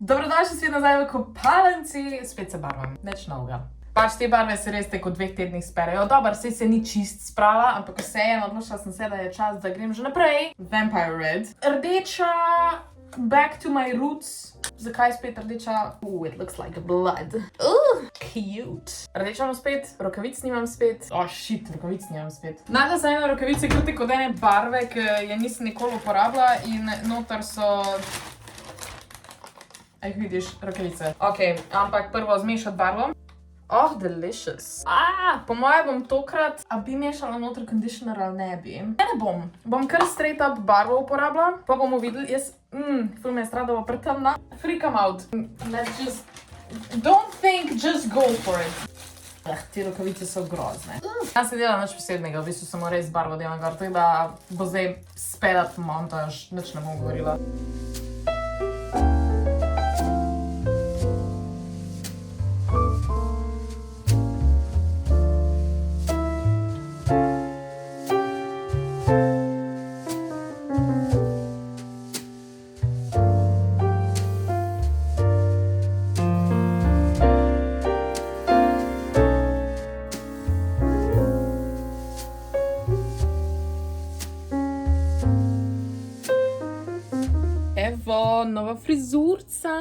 Dobrodošli spet nazaj v kopalnici, spet se barvam, nič novega. Pač te barve se res tek v 2 tednih sperejo. Dobar, sej se ni čist sprala, ampak vseeno odločila sem se, da je čas, da grem že naprej. Vampire Red. Rdeča, back to my roots. Zakaj spet rdeča? It looks like blood. Cute. Rdeča imam spet, rokavic nimam spet. Shit, rokavic nimam spet. Našla sem eno rokavice krtek od ene barve, ki je nisem nikoli uporabila in noter so... vidiš, rokavice. Ok, ampak prvo zmešati barvo. Delicious. Po moje bom tokrat, a bi mešala noter conditioner ali ne bi? Ne bom. Bom kar straight up barvo uporabila, pa bomo videli, jaz, ful me je strah, da bo pretemna. Freak out. Let's just, don't think, just go for it. Te rokavice so grozne. Jaz se delam nič posebnega, v bistvu samo res barvo delam gor, tako da bo zdaj sped up montaž, nič ne bom govorila. Evo, nova frizurca,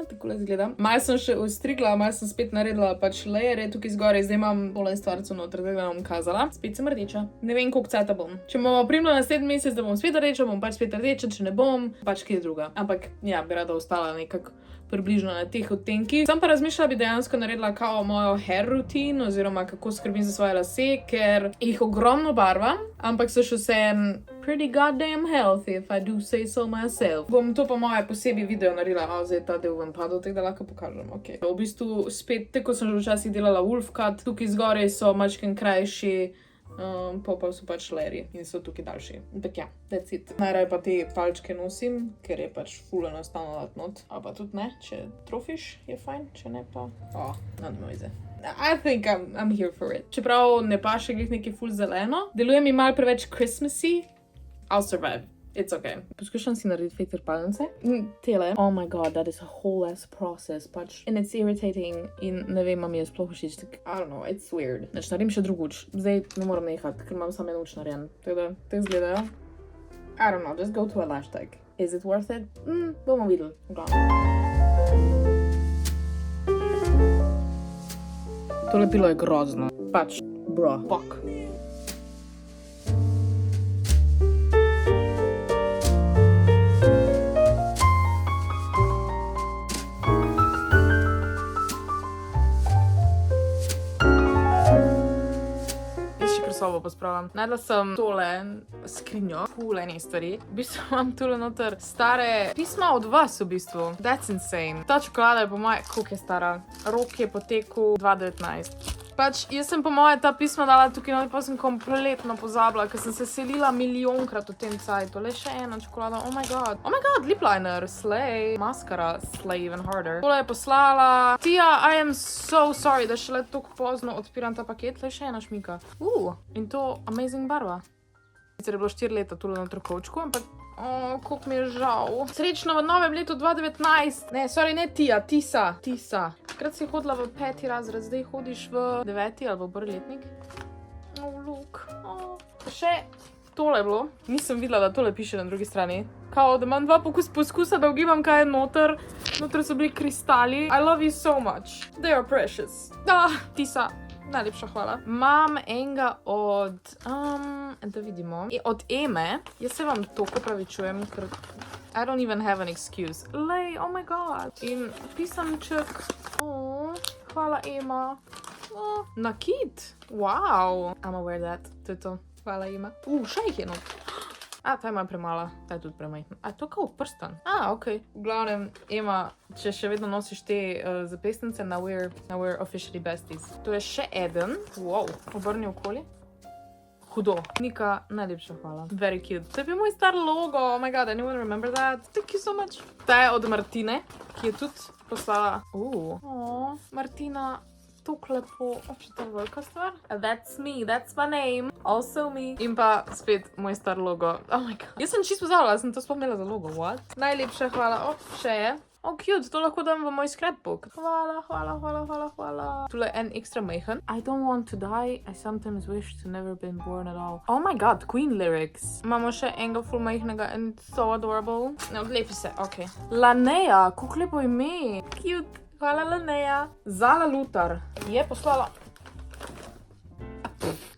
takole izgleda. Malo sem še ostrigla, malo sem spet naredila pač lejere tukaj zgoraj, zdaj imam pole stvarco noter, da vam kazala. Spet sem rdeča. Ne vem, koliko cajta bom. Če bomo primila naslednji mesec, da bom spet rdeča, bom pač spet rdeča, če ne bom, pač kaj druga. Ampak ja, bi rada ostala nekako približno na teh odtenkih. Sam pa razmišljala, bi dejansko naredila kao mojo hair routine, oziroma kako skrbim za svoje lase, ker jih ogromno barvam, ampak so še vsem pretty goddamn healthy, if I do say so myself. Bom to po moje posebej video naredila, zdaj ta del vam padel, tako da lahko pokažem, ok. V bistvu spet, tako sem že včasih delala wolf cut, tukaj zgoraj so mačken krajši, pa so pač leri in so tukaj daljši. Ampak ja, that's it. Najraje pa te palčke nosim, ker je pač ful enostavno dati not. A pa tudi ne, če trofiš je fajn, če ne pa... not noise. I think I'm here for it. Čeprav ne paše glih neki ful zeleno, deluje mi malo preveč Christmassy, I'll survive. It's okay. Poskušam si narediti fake trpalnice. Tele. Oh my god, that is a whole ass process, pač. And it's irritating in ne vem, mi je sploh všeč. I don't know, it's weird. Znači, naredim še drug uč. Zdaj ne moram nehati, ker imam samo en uč narejen. Tako da, te izgledajo. I don't know, just go to a lash tag. Is it worth it? Bomo videli. To lepilo je grozno. Pač, bro, fuck. Sobo pospravljam. Najdla sem tole skrinjo, ful enih stvari. V bistvu imam tole noter stare pisma od vas, v bistvu. That's insane. Ta čokolada je po moje, koliko je stara? Rok je potekel 2019. Pač, jaz sem po moje ta pisma dala tukaj noter, pa sem kompletno pozabila, ker sem se selila milijonkrat v tem cajtu. Le še ena čokolada, oh my god. Oh my god, lip liner, slay. Maskara, slay even harder. Tole je poslala. Tia, I am so sorry, da šele toliko pozno odpiram ta paket. Le še ena šminka. In to amazing barva. Sicer je bilo 4 leta tole na trokovčku, ampak koliko mi je žal. Srečno v novem letu 2019. Ne, sorry, ne Tia, Tisa. Takrat si hodila v 5. razred, zdaj hodiš v 9. ali v 1. letnik. Look. Še tole je bilo. Nisem videla, da tole piše na drugi strani. Kao, da imam 2 poskusa, da ugibam, kaj je noter. Noter so bili kristali. I love you so much. They are precious. Tisa. Najlepša hvala. Imam enega od, da vidimo, od Eme. Jaz se vam toliko pravičujem, ker I don't even have an excuse. Lej, oh my god. In pisamček. Hvala Ema. Nakit. Wow. I'ma wear that. To je to. Hvala Ema. Še jih je not. Ta je malo premala, ta je tudi premajhna. A je to kao prstan? Okej. V glavnem, Ema, če še vedno nosiš te zapestnice, now we're officially besties. To je še eden. Wow, obrni okoli. Hudo. Nika, najlepša hvala. Very cute. To je bil moj star logo. Oh my god, anyone remember that? Thank you so much. Ta je od Martine, ki je tudi poslala. Martina. Tako lepo, to je velika stvar. That's me, that's my name. Also me. In pa spet moj star logo. Oh my god. Jaz sem čisto pozabila, sem to spomnila za logo. What? Najlepša hvala. Še je. Oh, cute, to lahko dam v moj scrapbook. Hvala. Tule en ekstra majhen. I don't want to die, I sometimes wish to never been born at all. Oh my god, Queen lyrics. Imamo še enega ful majhnega and so adorable. Odlepi se, ok. Lanea, kako lepo ime. Cute, hvala Lanea. Zala Lutar je poslala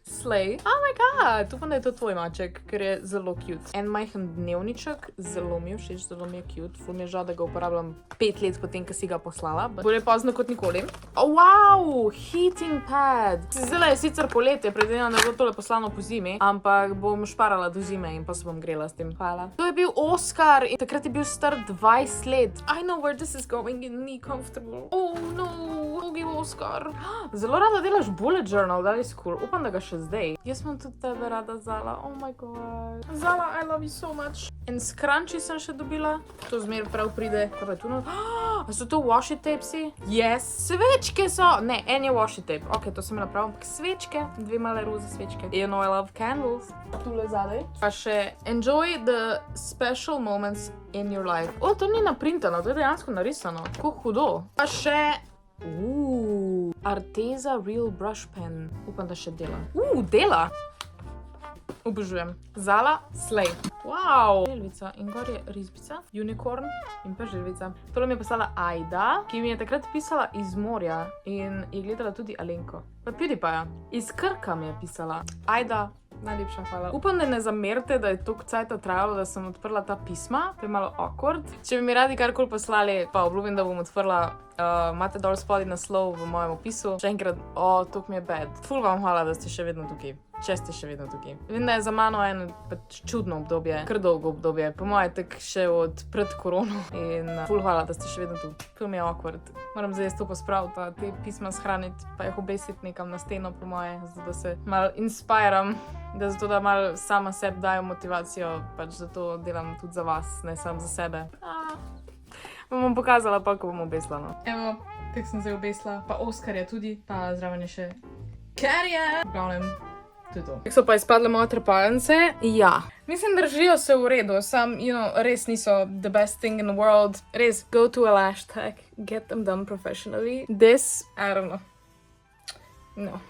Slay. Oh my god, upam, da je to tvoj maček, ker je zelo cute. En majhen dnevniček, zelo mi je všeč, zelo mi je cute. Ful mi je žal, da ga uporabljam 5 let potem, ko si ga poslala. Bolje pozno kot nikoli. Oh, wow, heating pad. Zdaj je sicer poletje, predvidevam, da je bilo tole poslano po zimi, ampak bom šparala do zime in pa se bom grela s tem. Hvala. To je bil Oscar in takrat je bil star 20 let. I know where this is going and ni comfortable. Oh no, drugi Oscar. Zelo rada delaš bullet journal, that is cool. Upam, da ga še zdaj. Jaz sem tudi tebe rada, Zala. Oh my god. Zala, I love you so much. In scrunchie sem še dobila. To zmer prav pride. Kaj je tu not? A so to washi tapesi? Yes. Svečke so. Ne, en je washi tape. Ok, to sem imela prav. Ampak svečke. 2 male roze svečke. You know I love candles. Tule zadaj. Pa še enjoy the special moments in your life. O, to ni naprintano. To je dejansko narisano. Kako hudo. Pa še Arteza Real Brush Pen. Upam, da še dela. Dela! Obožujem. Zala, Slay. Wow! Želvica in gor je risbica, unicorn in pa želvica. Tole mi je poslala Aida, ki mi je takrat pisala iz morja in je gledala tudi Alenko. Pa PewDiePie. Iz Krka mi je pisala. Aida, najlepša hvala. Upam, da ne zamerite, da je toliko cajta trajalo, da sem odprla ta pisma. To je malo awkward. Če bi mi radi karkoli poslali, pa obljubim, da bom odprla. Imate dol spodaj naslov v mojem opisu. Še enkrat, toliko mi je bad. Ful vam hvala, da ste še vedno tukaj. Če ste še vedno tukaj. Vem, da je za mano eno pač čudno obdobje, kar dolgo obdobje. Po moje tak še od pred korono. In ful hvala, da ste še vedno tu. Ful mi je awkward. Moram zdaj to pospraviti, te pisma shraniti, pa jih obesiti nekam na steno po moje, zato da se malo inspiram, zato da malo sama sebi dajo motivacijo, pač zato delam tudi za vas, ne samo za sebe. Bom pokazala pa, ko bom obesla, no. Evo, tak sem zdaj obesla, pa Oscar je tudi, pa zraven je še Carrie. V glavnem, to je to. Tako so pa izpadle moje trepalnice. Ja. Mislim, držijo se v redu, res niso the best thing in the world. Res, go to a lash tech, get them done professionally. This, I don't know. No.